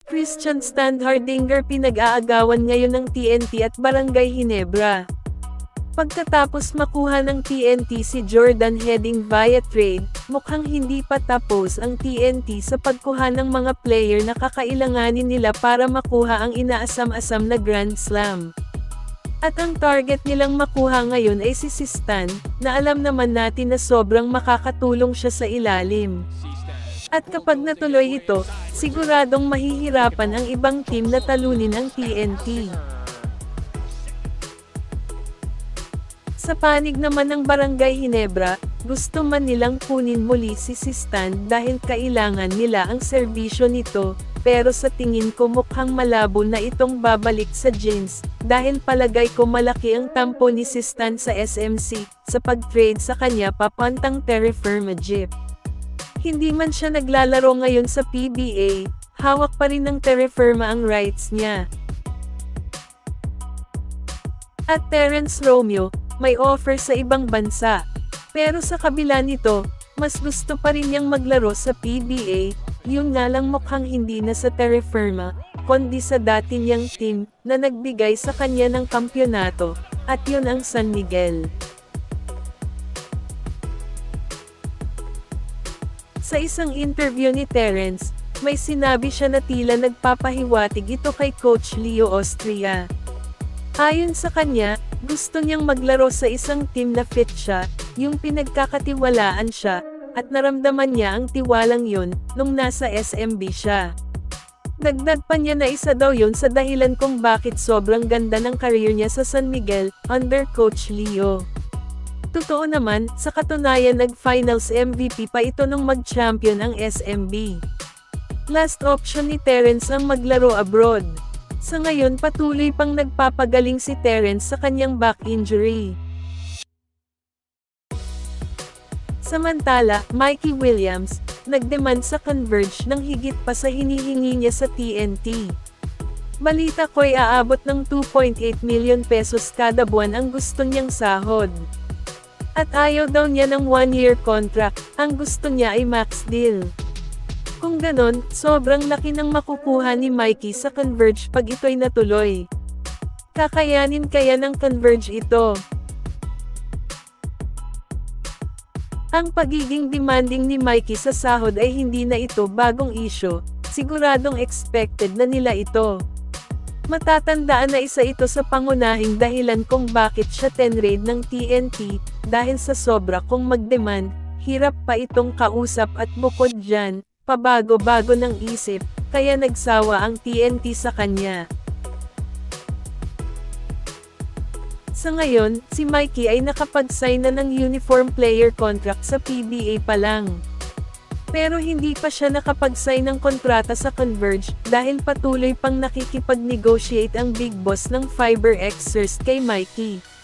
Christian Stan Hardinger pinag-aagawan ngayon ng TNT at Barangay Ginebra. Pagkatapos makuha ng TNT si Jordan heading via trade, mukhang hindi pa tapos ang TNT sa pagkuha ng mga player na kakailanganin nila para makuha ang inaasam-asam na Grand Slam. At ang target nilang makuha ngayon ay si Stan, na alam naman natin na sobrang makakatulong siya sa ilalim. At kapag natuloy ito, siguradong mahihirapan ang ibang team na talunin ang TNT. Sa panig naman ng Barangay Ginebra, gusto man nilang kunin muli si Stan dahil kailangan nila ang serbisyo nito, pero sa tingin ko mukhang malabo na itong babalik sa Giants, dahil palagay ko malaki ang tampo ni Stan sa SMC, sa pag-trade sa kanya papuntang Terre Firma Jeep. Hindi man siya naglalaro ngayon sa PBA, hawak pa rin ng Terre Firma ang rights niya. At Terence Romeo, may offer sa ibang bansa. Pero sa kabila nito, mas gusto pa rin niyang maglaro sa PBA, yun nga lang mukhang hindi na sa Terre Firma, kundi sa dati niyang team, na nagbigay sa kanya ng kampyonato, at yun ang San Miguel. Sa isang interview ni Terence, may sinabi siya na tila nagpapahiwatig ito kay Coach Leo Austria. Ayon sa kanya, gusto niyang maglaro sa isang team na fit siya, yung pinagkakatiwalaan siya, at naramdaman niya ang tiwalang yun, nung nasa SMB siya. Dagdag pa niya na isa daw yun sa dahilan kung bakit sobrang ganda ng career niya sa San Miguel, under Coach Leo. Totoo naman, sa katunayan nag-finals MVP pa ito nung mag-champion ang SMB. Last option ni Terence ang maglaro abroad. Sa ngayon patuloy pang nagpapagaling si Terence sa kanyang back injury. Samantala, Mikey Williams, nagdemand sa Converge ng higit pa sa hinihingi niya sa TNT. Balita ko'y aabot ng 2.8 million pesos kada buwan ang gusto niyang sahod. At ayaw daw niya ng 1-year contract, ang gusto niya ay max deal. Kung ganon, sobrang laki ng makukuha ni Mikey sa Converge pag ito'y natuloy. Kakayanin kaya ng Converge ito? Ang pagiging demanding ni Mikey sa sahod ay hindi na ito bagong isyo, siguradong expected na nila ito. Matatandaan na isa ito sa pangunahing dahilan kung bakit siya tenraid ng TNT, dahil sa sobra kong mag-demand, hirap pa itong kausap at bukod dyan, pabago-bago ng isip, kaya nagsawa ang TNT sa kanya. Sa ngayon, si Mikey ay nakapag-sign na ng uniform player contract sa PBA pa lang. Pero hindi pa siya nakapag-sign ng kontrata sa Converge, dahil patuloy pang nakikipag-negotiate ang big boss ng FiberX kay Mikey.